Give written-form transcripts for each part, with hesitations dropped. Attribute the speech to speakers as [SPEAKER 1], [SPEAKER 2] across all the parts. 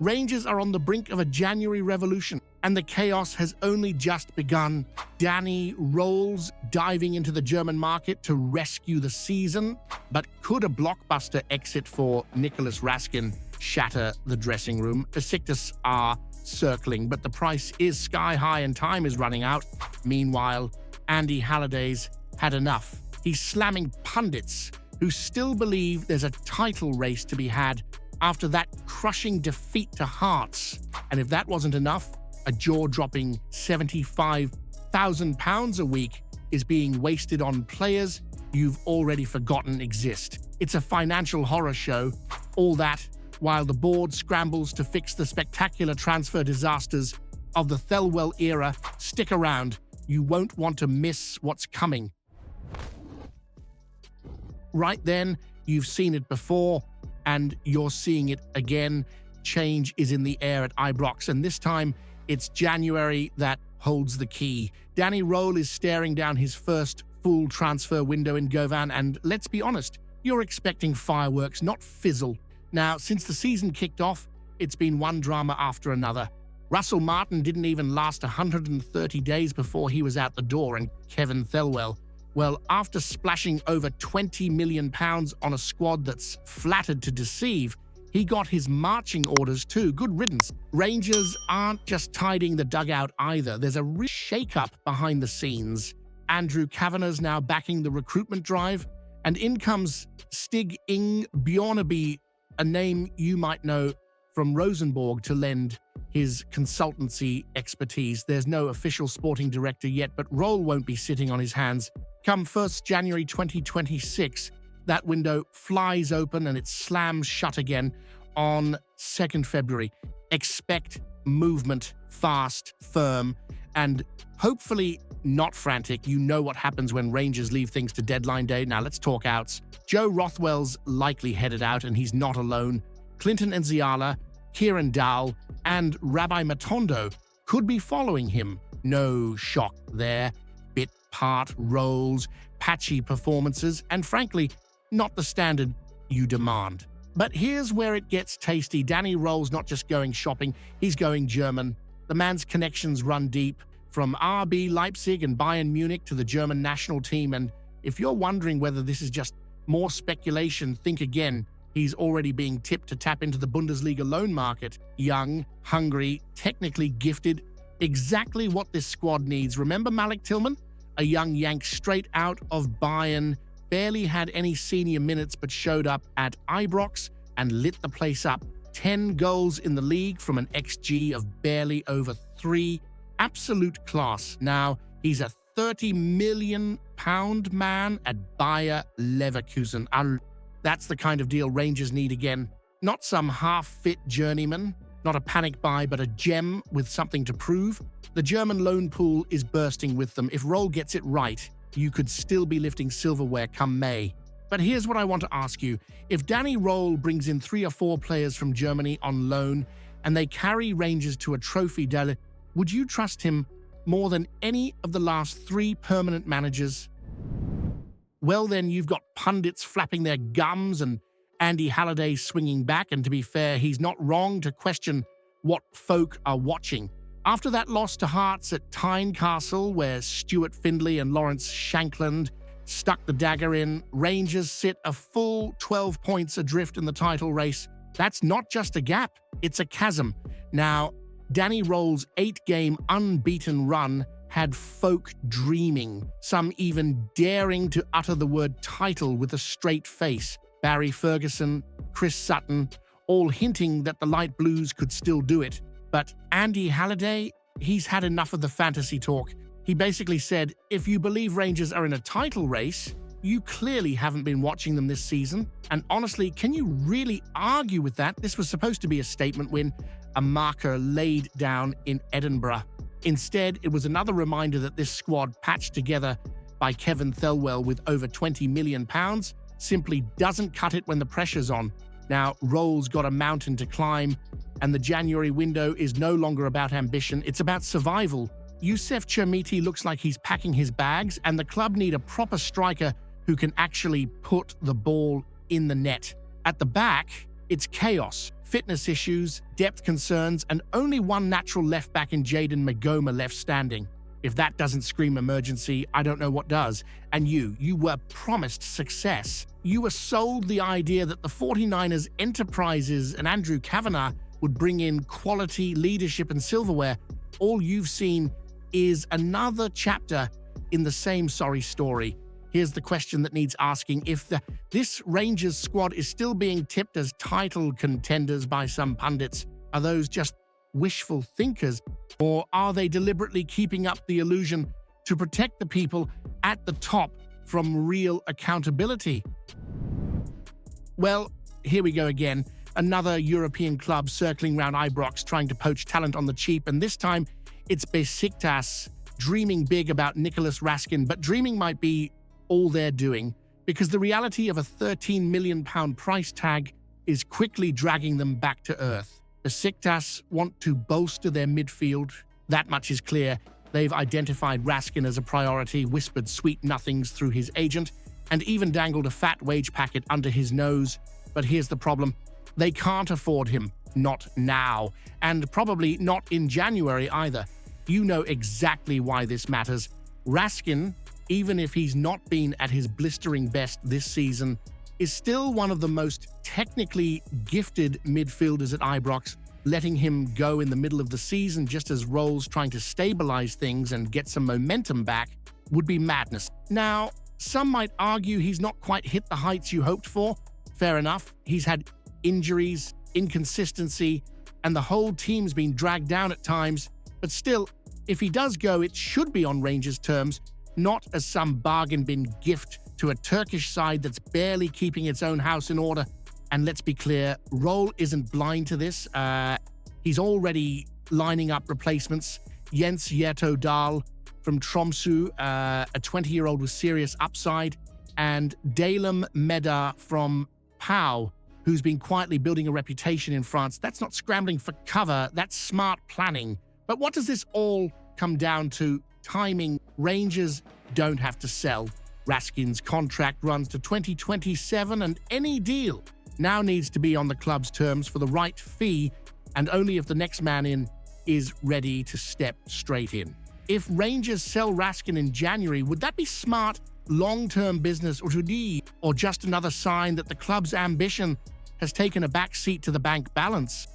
[SPEAKER 1] Rangers are on the brink of a January revolution, and the chaos has only just begun. Danny Rohl's diving into the German market to rescue the season, but could a blockbuster exit for Nicolas Raskin shatter the dressing room? Besiktas are circling, but the price is sky high and time is running out. Meanwhile, Andy Halliday's had enough. He's slamming pundits who still believe there's a title race to be had after that crushing defeat to Hearts. And if that wasn't enough, a jaw-dropping £75,000 a week is being wasted on players you've already forgotten exist. It's a financial horror show, all that while the board scrambles to fix the spectacular transfer disasters of the Thelwell era. Stick around, you won't want to miss what's coming. Right then, you've seen it before, and you're seeing it again. Change is in the air at Ibrox, and this time it's January that holds the key. Danny Rohl is staring down his first full transfer window in Govan, and let's be honest, you're expecting fireworks, not fizzle. Now, since the season kicked off, it's been one drama after another. Russell Martin didn't even last 130 days before he was out the door, and Kevin Thelwell, well, after splashing over £20 million on a squad that's flattered to deceive, he got his marching orders too. Good riddance. Rangers aren't just tidying the dugout either. There's a real shake-up behind the scenes. Andrew Kavanagh's now backing the recruitment drive, and in comes Stig Ing Bjornaby, a name you might know from Rosenborg, to lend his consultancy expertise. There's no official sporting director yet, but Rohl won't be sitting on his hands. Come 1st January 2026, that window flies open and it slams shut again on 2nd February. Expect movement, fast, firm, and hopefully not frantic. You know what happens when Rangers leave things to deadline day. Now let's talk outs. Joe Rothwell's likely headed out, and he's not alone. Clinton Nziala, Kieran Dowell, and Rabbi Matondo could be following him. No shock there. Bit part roles, patchy performances, and frankly, not the standard you demand. But here's where it gets tasty. Danny Rohl's not just going shopping, he's going German. The man's connections run deep, from RB Leipzig and Bayern Munich to the German national team. And if you're wondering whether this is just more speculation, think again. He's already being tipped to tap into the Bundesliga loan market. Young, hungry, technically gifted. Exactly what this squad needs. Remember Malik Tillman? A young Yank straight out of Bayern. Barely had any senior minutes but showed up at Ibrox and lit the place up. 10 goals in the league from an XG of barely over 3. Absolute class. Now, he's a £30 million man at Bayer Leverkusen. That's the kind of deal Rangers need again. Not some half-fit journeyman, not a panic buy, but a gem with something to prove. The German loan pool is bursting with them. If Rohl gets it right, you could still be lifting silverware come May. But here's what I want to ask you. If Danny Rohl brings in 3 or 4 players from Germany on loan and they carry Rangers to a trophy, would you trust him more than any of the last 3 permanent managers? Well, then you've got pundits flapping their gums and Andy Halliday swinging back, and to be fair, he's not wrong to question what folk are watching. After that loss to Hearts at Tynecastle, where Stuart Findlay and Lawrence Shankland stuck the dagger in, Rangers sit a full 12 points adrift in the title race. That's not just a gap, it's a chasm. Now, Danny Rohl's 8-game unbeaten run had folk dreaming, some even daring to utter the word title with a straight face. Barry Ferguson, Chris Sutton, all hinting that the Light Blues could still do it. But Andy Halliday, he's had enough of the fantasy talk. He basically said, if you believe Rangers are in a title race, you clearly haven't been watching them this season. And honestly, can you really argue with that? This was supposed to be a statement win, a marker laid down in Edinburgh. Instead, it was another reminder that this squad, patched together by Kevin Thelwell with over £20 million, simply doesn't cut it when the pressure's on. Now, Rohl's got a mountain to climb, and the January window is no longer about ambition, it's about survival. Youssef Chermiti looks like he's packing his bags, and the club need a proper striker who can actually put the ball in the net. At the back, It's chaos, fitness issues, depth concerns, and only one natural left-back in Jayden Magoma left standing. If that doesn't scream emergency, I don't know what does. And you were promised success. You were sold the idea that the 49ers enterprises and Andrew Kavanagh would bring in quality leadership and silverware. All you've seen is another chapter in the same sorry story. Here's the question that needs asking. If this Rangers squad is still being tipped as title contenders by some pundits, are those just wishful thinkers, or are they deliberately keeping up the illusion to protect the people at the top from real accountability? Well, here we go again. Another European club circling around Ibrox trying to poach talent on the cheap, and this time it's Besiktas dreaming big about Nicolas Raskin, but dreaming might be all they're doing, because the reality of a £13 million price tag is quickly dragging them back to earth. Besiktas want to bolster their midfield. That much is clear. They've identified Raskin as a priority, whispered sweet nothings through his agent, and even dangled a fat wage packet under his nose. But here's the problem. They can't afford him. Not now. And probably not in January either. You know exactly why this matters. Raskin, even if he's not been at his blistering best this season, is still one of the most technically gifted midfielders at Ibrox. Letting him go in the middle of the season just as Rohl's trying to stabilize things and get some momentum back would be madness. Now, some might argue he's not quite hit the heights you hoped for. Fair enough. He's had injuries, inconsistency, and the whole team's been dragged down at times. But still, if he does go, it should be on Rangers' terms, not as some bargain bin gift to a Turkish side that's barely keeping its own house in order. And let's be clear, Rohl isn't blind to this. He's already lining up replacements. Jens Dahl from Tromsø, a 20-year-old with serious upside, and Dalem Meda from Pau, who's been quietly building a reputation in France. That's not scrambling for cover, that's smart planning. But what does this all come down to? Timing. Rangers don't have to sell. Raskin's contract runs to 2027, and any deal now needs to be on the club's terms for the right fee, and only if the next man in is ready to step straight in. If Rangers sell Raskin in January, would that be smart, long-term business, or just another sign that the club's ambition has taken a back seat to the bank balance?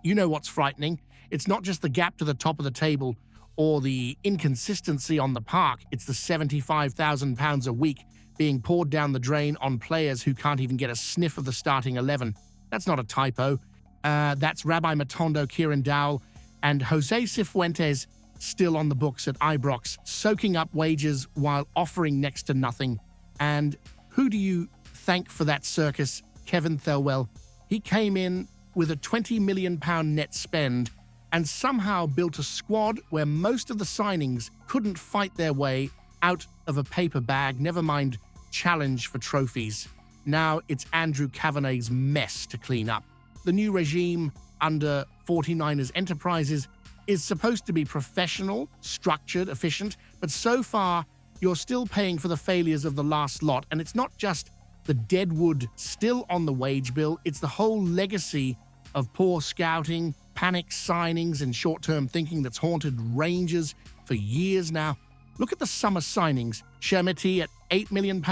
[SPEAKER 1] You know what's frightening? It's not just the gap to the top of the table or the inconsistency on the park. It's the £75,000 a week being poured down the drain on players who can't even get a sniff of the starting 11. That's not a typo. That's Rabbi Matondo, Kieran Dowell, and Jose Cifuentes still on the books at Ibrox, soaking up wages while offering next to nothing. And who do you thank for that circus? Kevin Thelwell. He came in with a £20 million net spend and somehow built a squad where most of the signings couldn't fight their way out of a paper bag, never mind challenge for trophies. Now it's Andrew Kavanagh's mess to clean up. The new regime under 49ers Enterprises is supposed to be professional, structured, efficient, but so far you're still paying for the failures of the last lot, and it's not just the deadwood still on the wage bill, it's the whole legacy of poor scouting, panic signings, and short-term thinking that's haunted Rangers for years now. Look at the summer signings. Shermity at £8 million,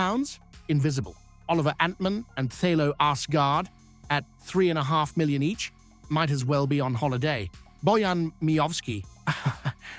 [SPEAKER 1] invisible. Oliver Antman and Thelo Arsgaard at £3.5 million each, might as well be on holiday. Bojan Miovski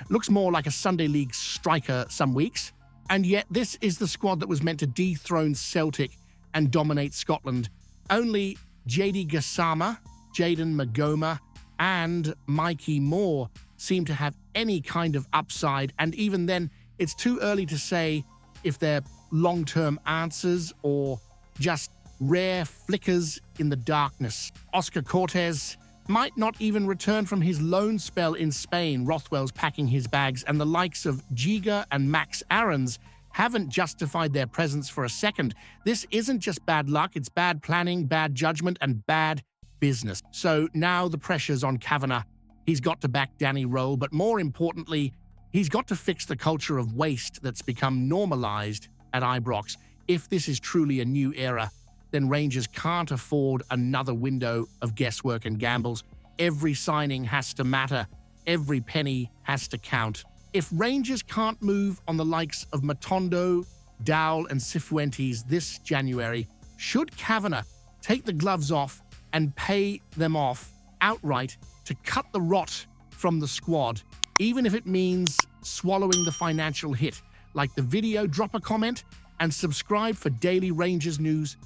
[SPEAKER 1] looks more like a Sunday League striker some weeks. And yet this is the squad that was meant to dethrone Celtic and dominate Scotland. Only JD Gassama, Jayden Magoma, and Mikey Moore seem to have any kind of upside, and even then, it's too early to say if they're long-term answers or just rare flickers in the darkness. Oscar Cortez might not even return from his loan spell in Spain. Rothwell's packing his bags, and the likes of Giga and Max Aarons haven't justified their presence for a second. This isn't just bad luck, it's bad planning, bad judgment, and bad business. So now the pressure's on Kavanagh. He's got to back Danny Rohl, but more importantly, he's got to fix the culture of waste that's become normalized at Ibrox. If this is truly a new era, then Rangers can't afford another window of guesswork and gambles. Every signing has to matter. Every penny has to count. If Rangers can't move on the likes of Matondo, Dowell and Cifuentes this January, should Kavanagh take the gloves off and pay them off outright to cut the rot from the squad, even if it means swallowing the financial hit? Like the video, drop a comment, and subscribe for daily Rangers news